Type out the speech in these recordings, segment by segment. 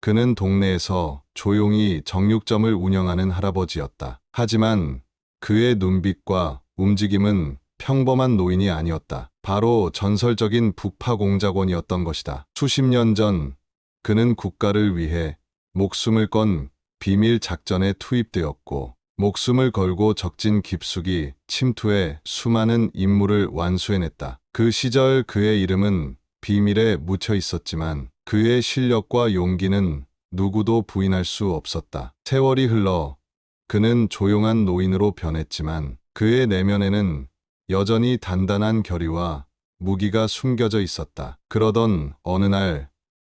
그는 동네에서 조용히 정육점을 운영하는 할아버지였다. 하지만 그의 눈빛과 움직임은 평범한 노인이 아니었다. 바로 전설적인 북파공작원이었던 것이다. 수십 년 전 그는 국가를 위해 목숨을 건 비밀 작전에 투입되었고, 목숨을 걸고 적진 깊숙이 침투해 수많은 임무를 완수해냈다. 그 시절 그의 이름은 비밀에 묻혀 있었지만 그의 실력과 용기는 누구도 부인할 수 없었다. 세월이 흘러 그는 조용한 노인으로 변했지만 그의 내면에는 여전히 단단한 결의와 무기가 숨겨져 있었다. 그러던 어느 날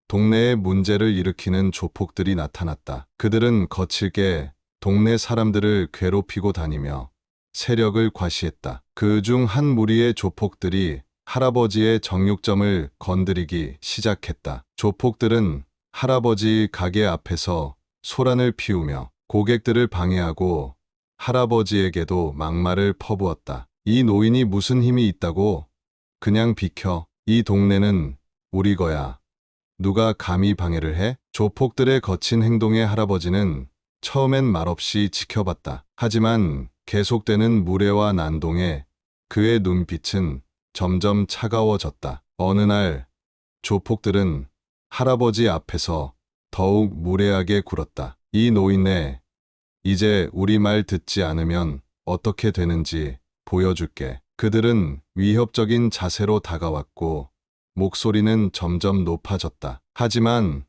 동네에 문제를 일으키는 조폭들이 나타났다. 그들은 거칠게 동네 사람들을 괴롭히고 다니며 세력을 과시했다. 그 중 한 무리의 조폭들이 할아버지의 정육점을 건드리기 시작했다. 조폭들은 할아버지 가게 앞에서 소란을 피우며 고객들을 방해하고 할아버지에게도 막말을 퍼부었다. 이 노인이 무슨 힘이 있다고? 그냥 비켜. 이 동네는 우리 거야. 누가 감히 방해를 해? 조폭들의 거친 행동에 할아버지는 처음엔 말없이 지켜봤다. 하지만 계속되는 무례와 난동에 그의 눈빛은 점점 차가워졌다. 어느 날 조폭들은 할아버지 앞에서 더욱 무례하게 굴었다. 이 노인네, 이제 우리 말 듣지 않으면 어떻게 되는지 보여줄게. 그들은 위협적인 자세로 다가왔고 목소리는 점점 높아졌다. 하지만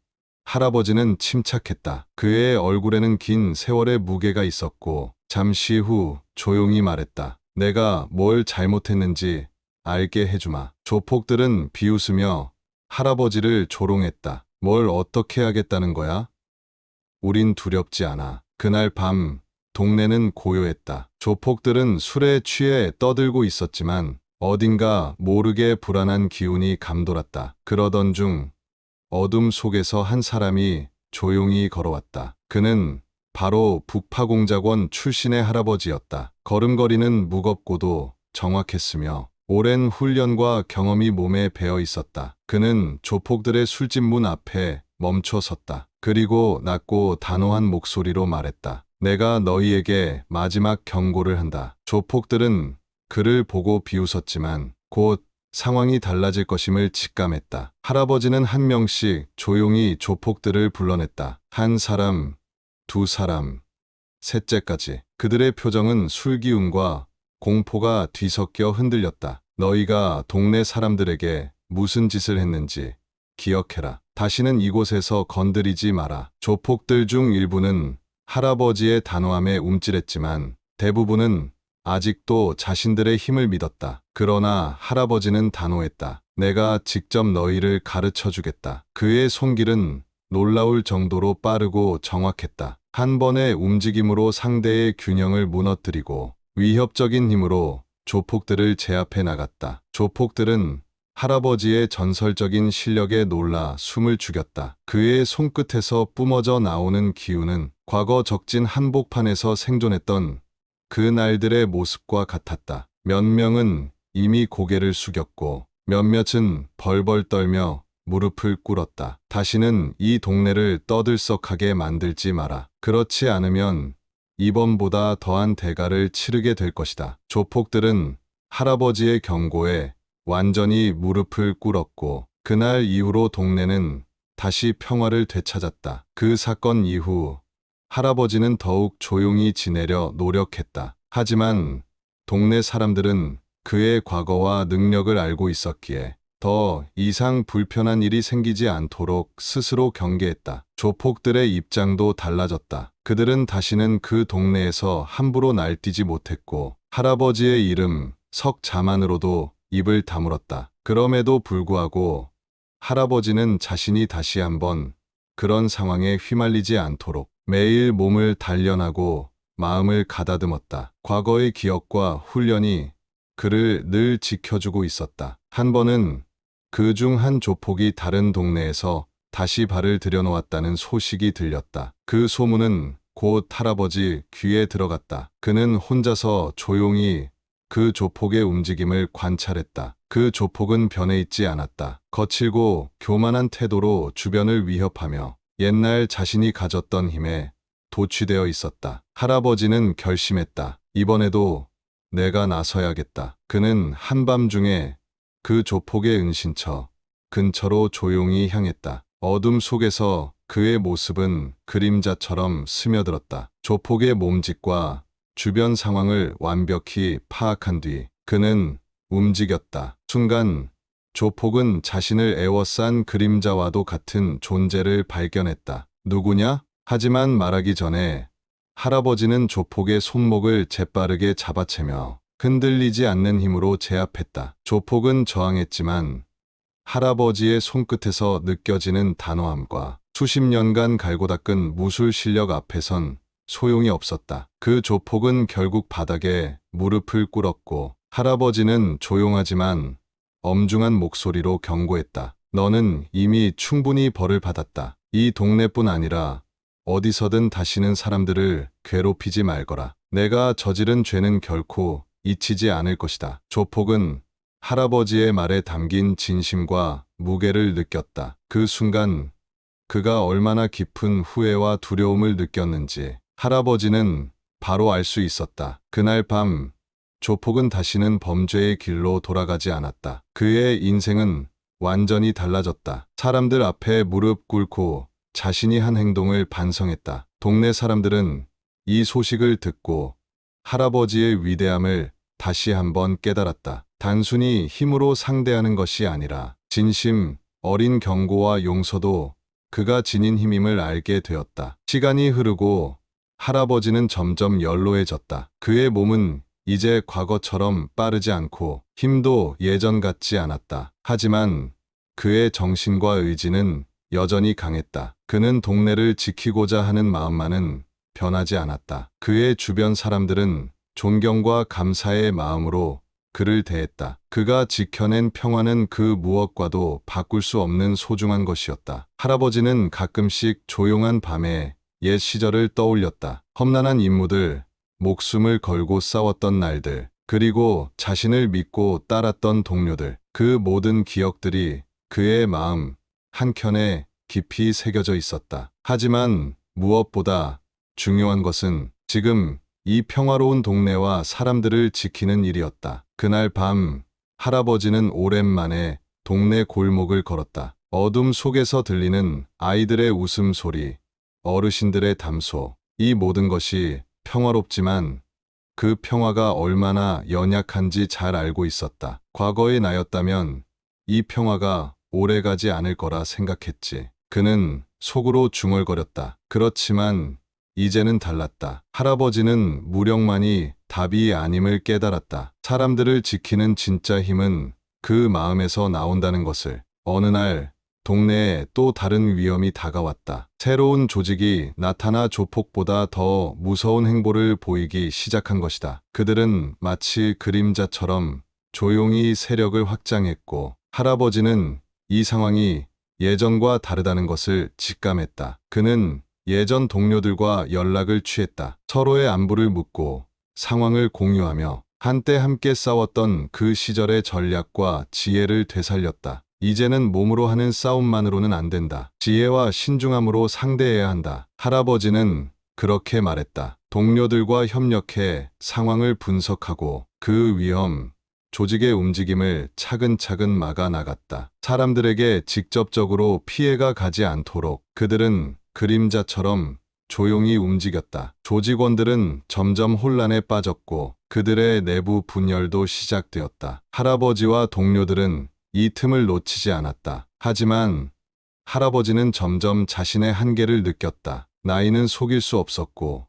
할아버지는 침착했다. 그의 얼굴에는 긴 세월의 무게가 있었고 잠시 후 조용히 말했다. 내가 뭘 잘못했는지 알게 해주마. 조폭들은 비웃으며 할아버지를 조롱했다. 뭘 어떻게 하겠다는 거야? 우린 두렵지 않아. 그날 밤 동네는 고요했다. 조폭들은 술에 취해 떠들고 있었지만 어딘가 모르게 불안한 기운이 감돌았다. 그러던 중 어둠 속에서 한 사람이 조용히 걸어왔다. 그는 바로 북파공작원 출신의 할아버지였다. 걸음걸이는 무겁고도 정확했으며 오랜 훈련과 경험이 몸에 배어 있었다. 그는 조폭들의 술집 문 앞에 멈춰 섰다. 그리고 낮고 단호한 목소리로 말했다. 내가 너희에게 마지막 경고를 한다. 조폭들은 그를 보고 비웃었지만 곧 상황이 달라질 것임을 직감했다. 할아버지는 한 명씩 조용히 조폭들을 불러냈다. 한 사람, 두 사람, 셋째까지. 그들의 표정은 술기운과 공포가 뒤섞여 흔들렸다. 너희가 동네 사람들에게 무슨 짓을 했는지 기억해라. 다시는 이곳에서 건드리지 마라. 조폭들 중 일부는 할아버지의 단호함에 움찔했지만 대부분은 아직도 자신들의 힘을 믿었다. 그러나 할아버지는 단호했다. 내가 직접 너희를 가르쳐 주겠다. 그의 손길은 놀라울 정도로 빠르고 정확했다. 한 번의 움직임으로 상대의 균형을 무너뜨리고 위협적인 힘으로 조폭들을 제압해 나갔다. 조폭들은 할아버지의 전설적인 실력에 놀라 숨을 죽였다. 그의 손끝에서 뿜어져 나오는 기운은 과거 적진 한복판에서 생존했던 그 날들의 모습과 같았다. 몇 명은 이미 고개를 숙였고 몇몇은 벌벌 떨며 무릎을 꿇었다. 다시는 이 동네를 떠들썩하게 만들지 마라. 그렇지 않으면 이번보다 더한 대가를 치르게 될 것이다. 조폭들은 할아버지의 경고에 완전히 무릎을 꿇었고 그날 이후로 동네는 다시 평화를 되찾았다. 그 사건 이후 할아버지는 더욱 조용히 지내려 노력했다. 하지만 동네 사람들은 그의 과거와 능력을 알고 있었기에 더 이상 불편한 일이 생기지 않도록 스스로 경계했다. 조폭들의 입장도 달라졌다. 그들은 다시는 그 동네에서 함부로 날뛰지 못했고 할아버지의 이름 석자만으로도 입을 다물었다. 그럼에도 불구하고 할아버지는 자신이 다시 한번 그런 상황에 휘말리지 않도록 매일 몸을 단련하고 마음을 가다듬었다. 과거의 기억과 훈련이 그를 늘 지켜주고 있었다. 한 번은 그 중 한 조폭이 다른 동네에서 다시 발을 들여놓았다는 소식이 들렸다. 그 소문은 곧 할아버지 귀에 들어갔다. 그는 혼자서 조용히 그 조폭의 움직임을 관찰했다. 그 조폭은 변해 있지 않았다. 거칠고 교만한 태도로 주변을 위협하며 옛날 자신이 가졌던 힘에 도취되어 있었다. 할아버지는 결심했다. 이번에도 내가 나서야겠다. 그는 한밤중에 그 조폭의 은신처 근처로 조용히 향했다. 어둠 속에서 그의 모습은 그림자처럼 스며들었다. 조폭의 몸짓과 주변 상황을 완벽히 파악한 뒤 그는 움직였다. 순간 조폭은 자신을 에워싼 그림자와도 같은 존재를 발견했다. 누구냐? 하지만 말하기 전에 할아버지는 조폭의 손목을 재빠르게 잡아채며 흔들리지 않는 힘으로 제압했다. 조폭은 저항했지만 할아버지의 손끝에서 느껴지는 단호함과 수십 년간 갈고 닦은 무술 실력 앞에선 소용이 없었다. 그 조폭은 결국 바닥에 무릎을 꿇었고 할아버지는 조용하지만 엄중한 목소리로 경고했다. 너는 이미 충분히 벌을 받았다. 이 동네뿐 아니라 어디서든 다시는 사람들을 괴롭히지 말거라. 내가 저지른 죄는 결코 잊히지 않을 것이다. 조폭은 할아버지의 말에 담긴 진심과 무게를 느꼈다. 그 순간 그가 얼마나 깊은 후회와 두려움을 느꼈는지 할아버지는 바로 알 수 있었다. 그날 밤 조폭은 다시는 범죄의 길로 돌아가지 않았다. 그의 인생은 완전히 달라졌다. 사람들 앞에 무릎 꿇고 자신이 한 행동을 반성했다. 동네 사람들은 이 소식을 듣고 할아버지의 위대함을 다시 한번 깨달았다. 단순히 힘으로 상대하는 것이 아니라 진심, 어린 경고와 용서도 그가 지닌 힘임을 알게 되었다. 시간이 흐르고 할아버지는 점점 연로해졌다. 그의 몸은 이제 과거처럼 빠르지 않고 힘도 예전 같지 않았다. 하지만 그의 정신과 의지는 여전히 강했다. 그는 동네를 지키고자 하는 마음만은 변하지 않았다. 그의 주변 사람들은 존경과 감사의 마음으로 그를 대했다. 그가 지켜낸 평화는 그 무엇과도 바꿀 수 없는 소중한 것이었다. 할아버지는 가끔씩 조용한 밤에 옛 시절을 떠올렸다. 험난한 임무들, 목숨을 걸고 싸웠던 날들, 그리고 자신을 믿고 따랐던 동료들. 그 모든 기억들이 그의 마음 한켠에 깊이 새겨져 있었다. 하지만 무엇보다 중요한 것은 지금 이 평화로운 동네와 사람들을 지키는 일이었다. 그날 밤 할아버지는 오랜만에 동네 골목을 걸었다. 어둠 속에서 들리는 아이들의 웃음소리, 어르신들의 담소, 이 모든 것이 평화롭지만 그 평화가 얼마나 연약한지 잘 알고 있었다. 과거의 나였다면 이 평화가 오래가지 않을 거라 생각했지. 그는 속으로 중얼거렸다. 그렇지만 이제는 달랐다. 할아버지는 무력만이 답이 아님을 깨달았다. 사람들을 지키는 진짜 힘은 그 마음에서 나온다는 것을. 어느 날 동네에 또 다른 위험이 다가왔다. 새로운 조직이 나타나 조폭보다 더 무서운 행보를 보이기 시작한 것이다. 그들은 마치 그림자처럼 조용히 세력을 확장했고 할아버지는 이 상황이 예전과 다르다는 것을 직감했다. 그는 예전 동료들과 연락을 취했다. 서로의 안부를 묻고 상황을 공유하며 한때 함께 싸웠던 그 시절의 전략과 지혜를 되살렸다. 이제는 몸으로 하는 싸움만으로는 안 된다. 지혜와 신중함으로 상대해야 한다. 할아버지는 그렇게 말했다. 동료들과 협력해 상황을 분석하고 그 위험, 조직의 움직임을 차근차근 막아 나갔다. 사람들에게 직접적으로 피해가 가지 않도록 그들은 그림자처럼 조용히 움직였다. 조직원들은 점점 혼란에 빠졌고 그들의 내부 분열도 시작되었다. 할아버지와 동료들은 이 틈을 놓치지 않았다. 하지만 할아버지는 점점 자신의 한계를 느꼈다. 나이는 속일 수 없었고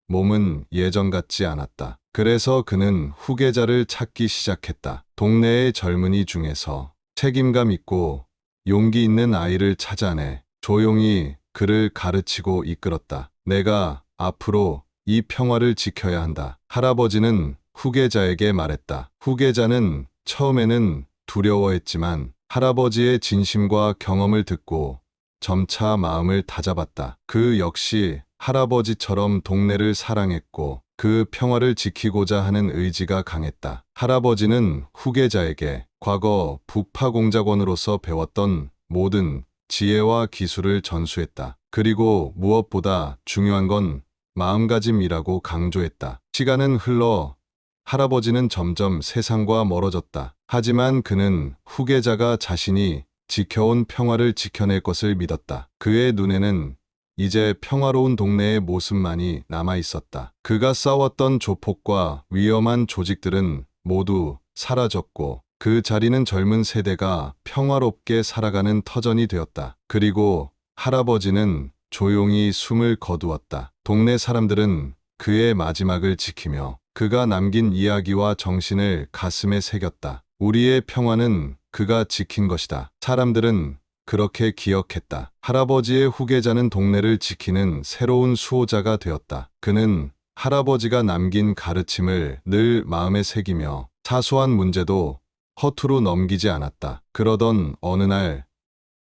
몸은 예전 같지 않았다. 그래서 그는 후계자를 찾기 시작했다. 동네의 젊은이 중에서 책임감 있고 용기 있는 아이를 찾아내 조용히 그를 가르치고 이끌었다. 내가 앞으로 이 평화를 지켜야 한다. 할아버지는 후계자에게 말했다. 후계자는 처음에는 두려워했지만 할아버지의 진심과 경험을 듣고 점차 마음을 다잡았다. 그 역시 할아버지처럼 동네를 사랑했고 그 평화를 지키고자 하는 의지가 강했다. 할아버지는 후계자에게 과거 북파 공작원으로서 배웠던 모든 지혜와 기술을 전수했다. 그리고 무엇보다 중요한 건 마음가짐이라고 강조했다. 시간은 흘러 할아버지는 점점 세상과 멀어졌다. 하지만 그는 후계자가 자신이 지켜온 평화를 지켜낼 것을 믿었다. 그의 눈에는 이제 평화로운 동네의 모습만이 남아 있었다. 그가 싸웠던 조폭과 위험한 조직들은 모두 사라졌고 그 자리는 젊은 세대가 평화롭게 살아가는 터전이 되었다. 그리고 할아버지는 조용히 숨을 거두었다. 동네 사람들은 그의 마지막을 지키며 그가 남긴 이야기와 정신을 가슴에 새겼다. 우리의 평화는 그가 지킨 것이다. 사람들은 그렇게 기억했다. 할아버지의 후계자는 동네를 지키는 새로운 수호자가 되었다. 그는 할아버지가 남긴 가르침을 늘 마음에 새기며 사소한 문제도 허투루 넘기지 않았다. 그러던 어느 날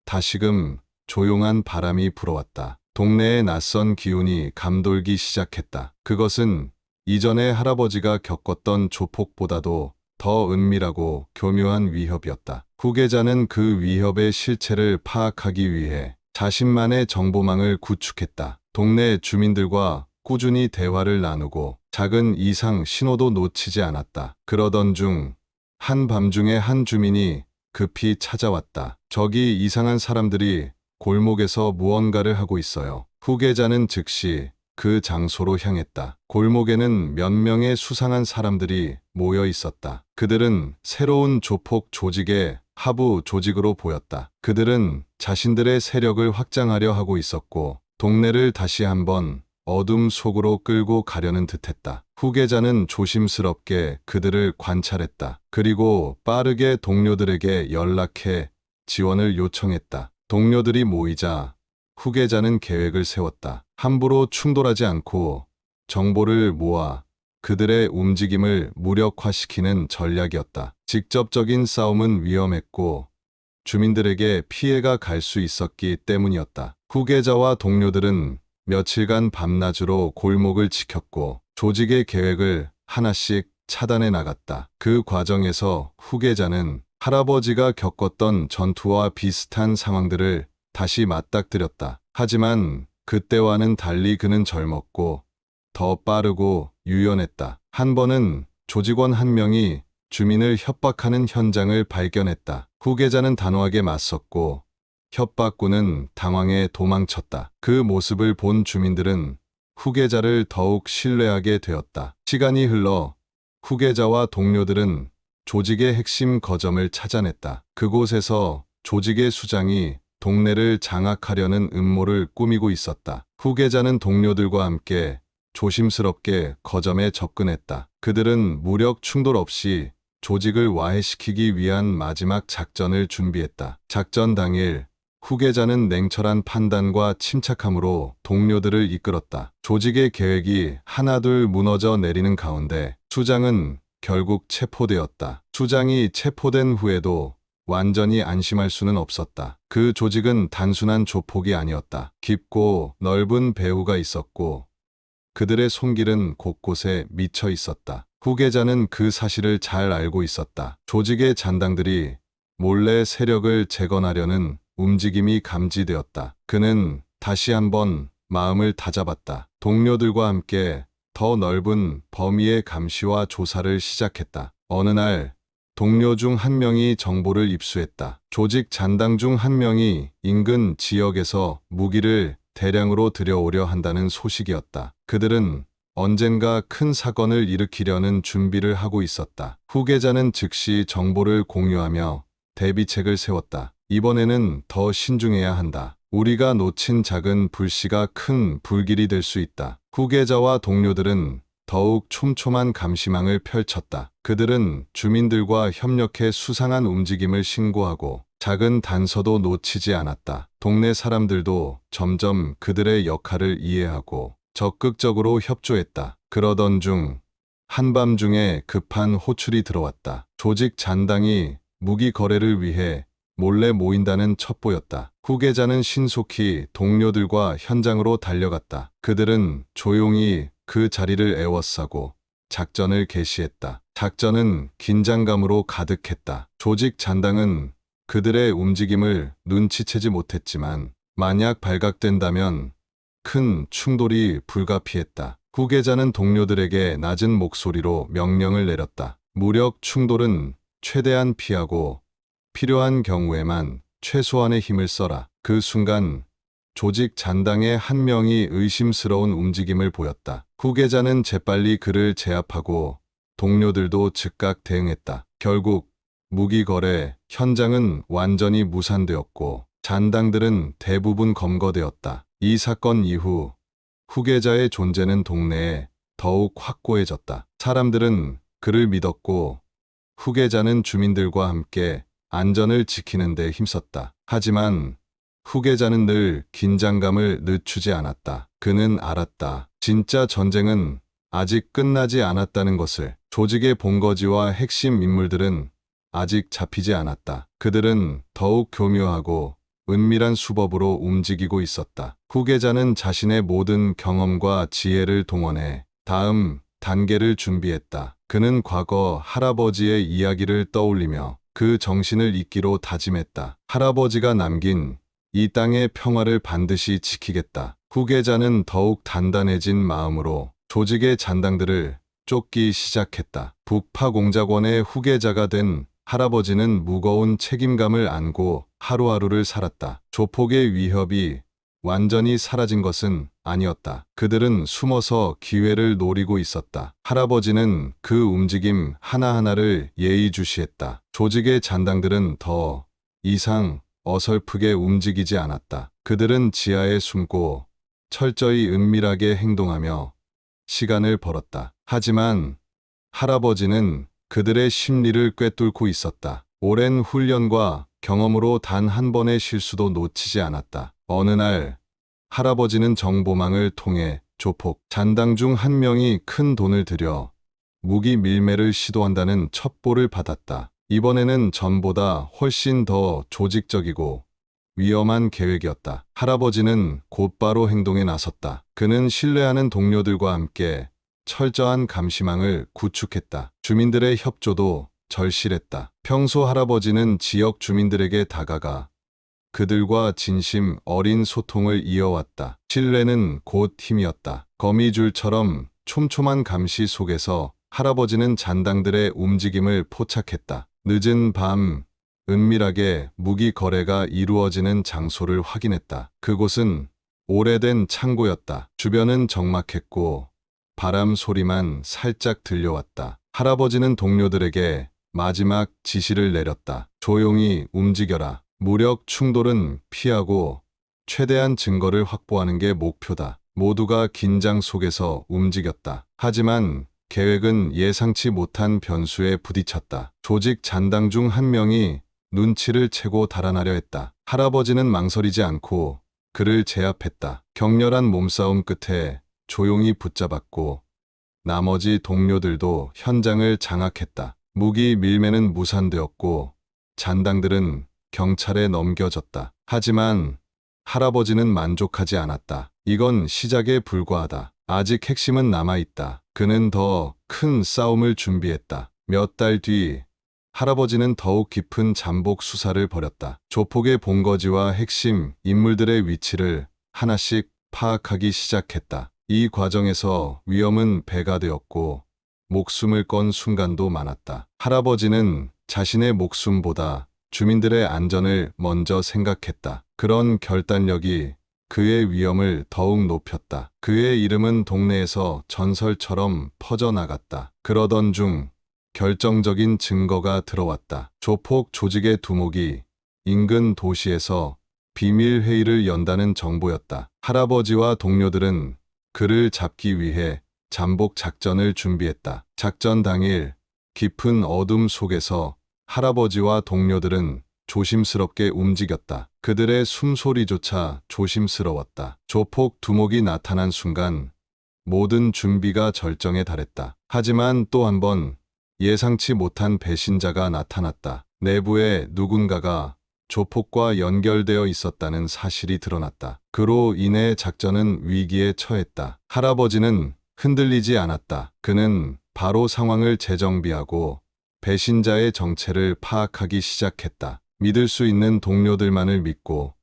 다시금 조용한 바람이 불어왔다. 동네에 낯선 기운이 감돌기 시작했다. 그것은 이전에 할아버지가 겪었던 조폭보다도 더 은밀하고 교묘한 위협이었다. 후계자는 그 위협의 실체를 파악하기 위해 자신만의 정보망을 구축했다. 동네 주민들과 꾸준히 대화를 나누고 작은 이상 신호도 놓치지 않았다. 그러던 중 한밤중에 한 주민이 급히 찾아왔다. 저기 이상한 사람들이 골목에서 무언가를 하고 있어요. 후계자는 즉시 그 장소로 향했다. 골목에는 몇 명의 수상한 사람들이 모여 있었다. 그들은 새로운 조폭 조직의 하부 조직으로 보였다. 그들은 자신들의 세력을 확장하려 하고 있었고 동네를 다시 한번 어둠 속으로 끌고 가려는 듯했다. 후계자는 조심스럽게 그들을 관찰했다. 그리고 빠르게 동료들에게 연락해 지원을 요청했다. 동료들이 모이자 후계자는 계획을 세웠다. 함부로 충돌하지 않고 정보를 모아 그들의 움직임을 무력화시키는 전략이었다. 직접적인 싸움은 위험했고 주민들에게 피해가 갈 수 있었기 때문이었다. 후계자와 동료들은 며칠간 밤낮으로 골목을 지켰고 조직의 계획을 하나씩 차단해 나갔다. 그 과정에서 후계자는 할아버지가 겪었던 전투와 비슷한 상황들을 다시 맞닥뜨렸다. 하지만 그때와는 달리 그는 젊었고 더 빠르고 유연했다. 한 번은 조직원 한 명이 주민을 협박하는 현장을 발견했다. 후계자는 단호하게 맞섰고 협박꾼은 당황해 도망쳤다. 그 모습을 본 주민들은 후계자를 더욱 신뢰하게 되었다. 시간이 흘러 후계자와 동료들은 조직의 핵심 거점을 찾아냈다. 그곳에서 조직의 수장이 동네를 장악하려는 음모를 꾸미고 있었다. 후계자는 동료들과 함께 조심스럽게 거점에 접근했다. 그들은 무력 충돌 없이 조직을 와해시키기 위한 마지막 작전을 준비했다. 작전 당일 후계자는 냉철한 판단과 침착함으로 동료들을 이끌었다. 조직의 계획이 하나둘 무너져 내리는 가운데 수장은 결국 체포되었다. 수장이 체포된 후에도 완전히 안심할 수는 없었다. 그 조직은 단순한 조폭이 아니었다. 깊고 넓은 배후가 있었고 그들의 손길은 곳곳에 미쳐 있었다. 후계자는 그 사실을 잘 알고 있었다. 조직의 잔당들이 몰래 세력을 재건하려는 움직임이 감지되었다. 그는 다시 한번 마음을 다잡았다. 동료들과 함께 더 넓은 범위의 감시와 조사를 시작했다. 어느 날 동료 중 한 명이 정보를 입수했다. 조직 잔당 중 한 명이 인근 지역에서 무기를 대량으로 들여오려 한다는 소식이었다. 그들은 언젠가 큰 사건을 일으키려는 준비를 하고 있었다. 후계자는 즉시 정보를 공유하며 대비책을 세웠다. 이번에는 더 신중해야 한다. 우리가 놓친 작은 불씨가 큰 불길이 될 수 있다. 후계자와 동료들은 더욱 촘촘한 감시망을 펼쳤다. 그들은 주민들과 협력해 수상한 움직임을 신고하고 작은 단서도 놓치지 않았다. 동네 사람들도 점점 그들의 역할을 이해하고 적극적으로 협조했다. 그러던 중 한밤중에 급한 호출이 들어왔다. 조직 잔당이 무기 거래를 위해 몰래 모인다는 첩보였다. 후계자는 신속히 동료들과 현장으로 달려갔다. 그들은 조용히 그 자리를 에워싸고 작전을 개시했다. 작전은 긴장감으로 가득했다. 조직 잔당은 그들의 움직임을 눈치채지 못했지만 만약 발각된다면 큰 충돌이 불가피했다. 후계자는 동료들에게 낮은 목소리로 명령을 내렸다. 무력 충돌은 최대한 피하고 필요한 경우에만 최소한의 힘을 써라. 그 순간 조직 잔당의 한 명이 의심스러운 움직임을 보였다. 후계자는 재빨리 그를 제압하고 동료들도 즉각 대응했다. 결국 무기 거래 현장은 완전히 무산되었고 잔당들은 대부분 검거되었다. 이 사건 이후 후계자의 존재는 동네에 더욱 확고해졌다. 사람들은 그를 믿었고 후계자는 주민들과 함께 안전을 지키는 데 힘썼다. 하지만 후계자는 늘 긴장감을 늦추지 않았다. 그는 알았다. 진짜 전쟁은 아직 끝나지 않았다는 것을. 조직의 본거지와 핵심 인물들은 아직 잡히지 않았다. 그들은 더욱 교묘하고 은밀한 수법으로 움직이고 있었다. 후계자는 자신의 모든 경험과 지혜를 동원해 다음 단계를 준비했다. 그는 과거 할아버지의 이야기를 떠올리며 그 정신을 잇기로 다짐했다. 할아버지가 남긴 이 땅의 평화를 반드시 지키겠다. 후계자는 더욱 단단해진 마음으로 조직의 잔당들을 쫓기 시작했다. 북파 공작원의 후계자가 된 할아버지는 무거운 책임감을 안고 하루하루를 살았다. 조폭의 위협이 완전히 사라진 것은 아니었다. 그들은 숨어서 기회를 노리고 있었다. 할아버지는 그 움직임 하나하나를 예의주시했다. 조직의 잔당들은 더 이상 어설프게 움직이지 않았다. 그들은 지하에 숨고 철저히 은밀하게 행동하며 시간을 벌었다. 하지만 할아버지는 그들의 심리를 꿰뚫고 있었다. 오랜 훈련과 경험으로 단 한 번의 실수도 놓치지 않았다. 어느 날 할아버지는 정보망을 통해 조폭 잔당 중 한 명이 큰 돈을 들여 무기 밀매를 시도한다는 첩보를 받았다. 이번에는 전보다 훨씬 더 조직적이고 위험한 계획이었다. 할아버지는 곧바로 행동에 나섰다. 그는 신뢰하는 동료들과 함께 철저한 감시망을 구축했다. 주민들의 협조도 절실했다. 평소 할아버지는 지역 주민들에게 다가가 그들과 진심 어린 소통을 이어왔다. 신뢰는 곧 힘이었다. 거미줄처럼 촘촘한 감시 속에서 할아버지는 잔당들의 움직임을 포착했다. 늦은 밤 은밀하게 무기 거래가 이루어지는 장소를 확인했다. 그곳은 오래된 창고였다. 주변은 적막했고 바람 소리만 살짝 들려왔다. 할아버지는 동료들에게 마지막 지시를 내렸다. 조용히 움직여라. 무력 충돌은 피하고 최대한 증거를 확보하는 게 목표다. 모두가 긴장 속에서 움직였다. 하지만 계획은 예상치 못한 변수에 부딪혔다. 조직 잔당 중 한 명이 눈치를 채고 달아나려 했다. 할아버지는 망설이지 않고 그를 제압했다. 격렬한 몸싸움 끝에 조용히 붙잡았고 나머지 동료들도 현장을 장악했다. 무기 밀매는 무산되었고 잔당들은 경찰에 넘겨졌다. 하지만 할아버지는 만족하지 않았다. 이건 시작에 불과하다. 아직 핵심은 남아있다. 그는 더 큰 싸움을 준비했다. 몇 달 뒤 할아버지는 더욱 깊은 잠복 수사를 벌였다. 조폭의 본거지와 핵심 인물들의 위치를 하나씩 파악하기 시작했다. 이 과정에서 위험은 배가 되었고 목숨을 건 순간도 많았다. 할아버지는 자신의 목숨보다 주민들의 안전을 먼저 생각했다. 그런 결단력이 그의 위험을 더욱 높였다. 그의 이름은 동네에서 전설처럼 퍼져나갔다. 그러던 중 결정적인 증거가 들어왔다. 조폭 조직의 두목이 인근 도시에서 비밀 회의를 연다는 정보였다. 할아버지와 동료들은 그를 잡기 위해 잠복 작전을 준비했다. 작전 당일 깊은 어둠 속에서 할아버지와 동료들은 조심스럽게 움직였다. 그들의 숨소리조차 조심스러웠다. 조폭 두목이 나타난 순간 모든 준비가 절정에 달했다. 하지만 또 한 번 예상치 못한 배신자가 나타났다. 내부에 누군가가 조폭과 연결되어 있었다는 사실이 드러났다. 그로 인해 작전은 위기에 처했다. 할아버지는 흔들리지 않았다. 그는 바로 상황을 재정비하고 배신자의 정체를 파악하기 시작했다. 믿을 수 있는 동료들만을 믿고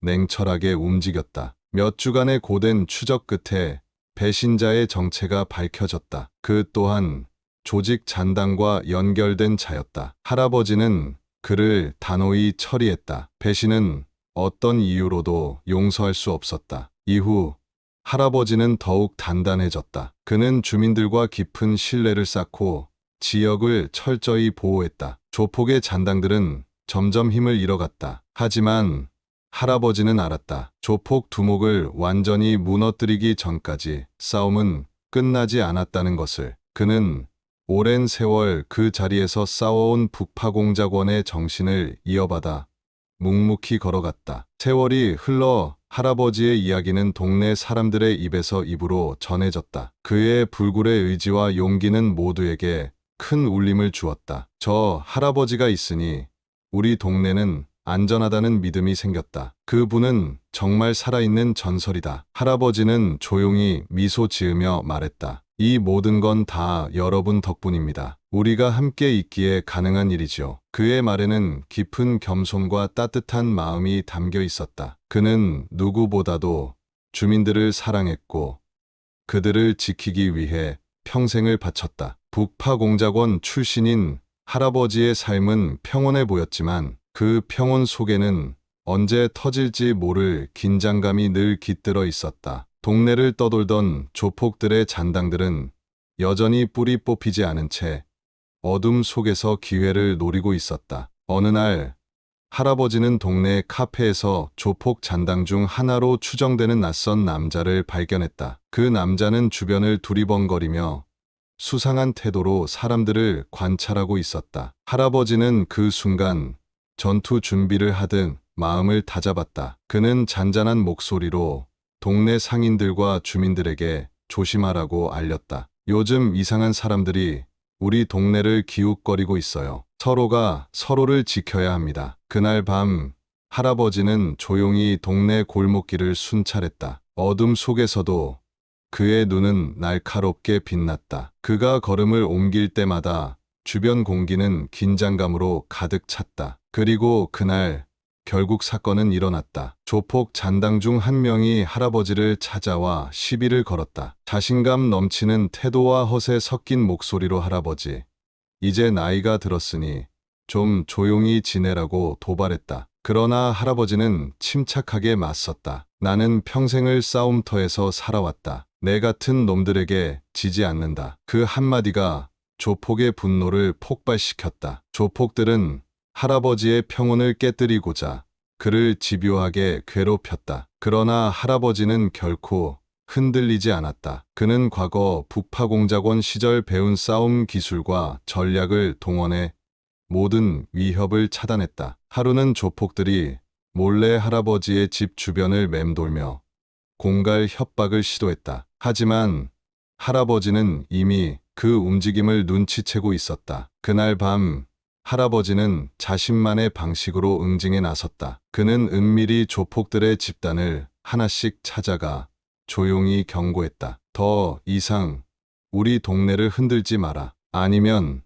냉철하게 움직였다. 몇 주간의 고된 추적 끝에 배신자의 정체가 밝혀졌다. 그 또한 조직 잔당과 연결된 자였다. 할아버지는 그를 단호히 처리했다. 배신은 어떤 이유로도 용서할 수 없었다. 이후 할아버지는 더욱 단단해졌다. 그는 주민들과 깊은 신뢰를 쌓고 지역을 철저히 보호했다. 조폭의 잔당들은 점점 힘을 잃어갔다. 하지만 할아버지는 알았다. 조폭 두목을 완전히 무너뜨리기 전까지 싸움은 끝나지 않았다는 것을. 그는 오랜 세월 그 자리에서 싸워온 북파공작원의 정신을 이어받아 묵묵히 걸어갔다. 세월이 흘러 할아버지의 이야기는 동네 사람들의 입에서 입으로 전해졌다. 그의 불굴의 의지와 용기는 모두에게 큰 울림을 주었다. 저 할아버지가 있으니 우리 동네는 안전하다는 믿음이 생겼다. 그분은 정말 살아있는 전설이다. 할아버지는 조용히 미소 지으며 말했다. 이 모든 건 다 여러분 덕분입니다. 우리가 함께 있기에 가능한 일이지요. 그의 말에는 깊은 겸손과 따뜻한 마음이 담겨 있었다. 그는 누구보다도 주민들을 사랑했고 그들을 지키기 위해 평생을 바쳤다. 북파공작원 출신인 할아버지의 삶은 평온해 보였지만 그 평온 속에는 언제 터질지 모를 긴장감이 늘 깃들어 있었다. 동네를 떠돌던 조폭들의 잔당들은 여전히 뿌리 뽑히지 않은 채 어둠 속에서 기회를 노리고 있었다. 어느 날 할아버지는 동네 카페에서 조폭 잔당 중 하나로 추정되는 낯선 남자를 발견했다. 그 남자는 주변을 두리번거리며 수상한 태도로 사람들을 관찰하고 있었다. 할아버지는 그 순간 전투 준비를 하듯 마음을 다잡았다. 그는 잔잔한 목소리로 동네 상인들과 주민들에게 조심하라고 알렸다. 요즘 이상한 사람들이 우리 동네를 기웃거리고 있어요. 서로가 서로를 지켜야 합니다. 그날 밤 할아버지는 조용히 동네 골목길을 순찰했다. 어둠 속에서도 그의 눈은 날카롭게 빛났다. 그가 걸음을 옮길 때마다 주변 공기는 긴장감으로 가득 찼다. 그리고 그날 결국 사건은 일어났다. 조폭 잔당 중 한 명이 할아버지를 찾아와 시비를 걸었다. 자신감 넘치는 태도와 허세 섞인 목소리로 할아버지, 이제 나이가 들었으니 좀 조용히 지내라고 도발했다. 그러나 할아버지는 침착하게 맞섰다. 나는 평생을 싸움터에서 살아왔다. 내 같은 놈들에게 지지 않는다. 그 한마디가 조폭의 분노를 폭발시켰다. 조폭들은 할아버지의 평온을 깨뜨리고자 그를 집요하게 괴롭혔다. 그러나 할아버지는 결코 흔들리지 않았다. 그는 과거 북파공작원 시절 배운 싸움 기술과 전략을 동원해 모든 위협을 차단했다. 하루는 조폭들이 몰래 할아버지의 집 주변을 맴돌며 공갈 협박을 시도했다. 하지만 할아버지는 이미 그 움직임을 눈치채고 있었다. 그날 밤 할아버지는 자신만의 방식으로 응징에 나섰다. 그는 은밀히 조폭들의 집단을 하나씩 찾아가 조용히 경고했다. 더 이상 우리 동네를 흔들지 마라. 아니면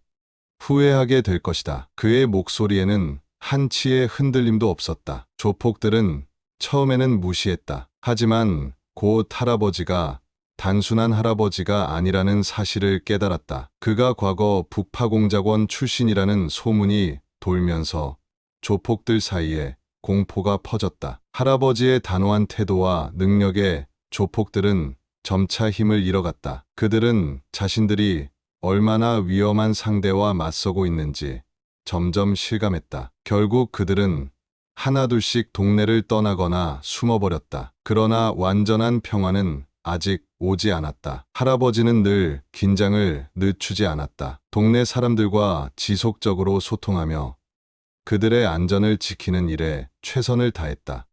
후회하게 될 것이다. 그의 목소리에는 한치의 흔들림도 없었다. 조폭들은 처음에는 무시했다. 하지만 곧 할아버지가 단순한 할아버지가 아니라는 사실을 깨달았다. 그가 과거 북파공작원 출신이라는 소문이 돌면서 조폭들 사이에 공포가 퍼졌다. 할아버지의 단호한 태도와 능력에 조폭들은 점차 힘을 잃어갔다. 그들은 자신들이 얼마나 위험한 상대와 맞서고 있는지 점점 실감했다. 결국 그들은 하나둘씩 동네를 떠나거나 숨어버렸다. 그러나 완전한 평화는 아직 오지 않았다. 할아버지는 늘 긴장을 늦추지 않았다. 동네 사람들과 지속적으로 소통하며 그들의 안전을 지키는 일에 최선을 다했다.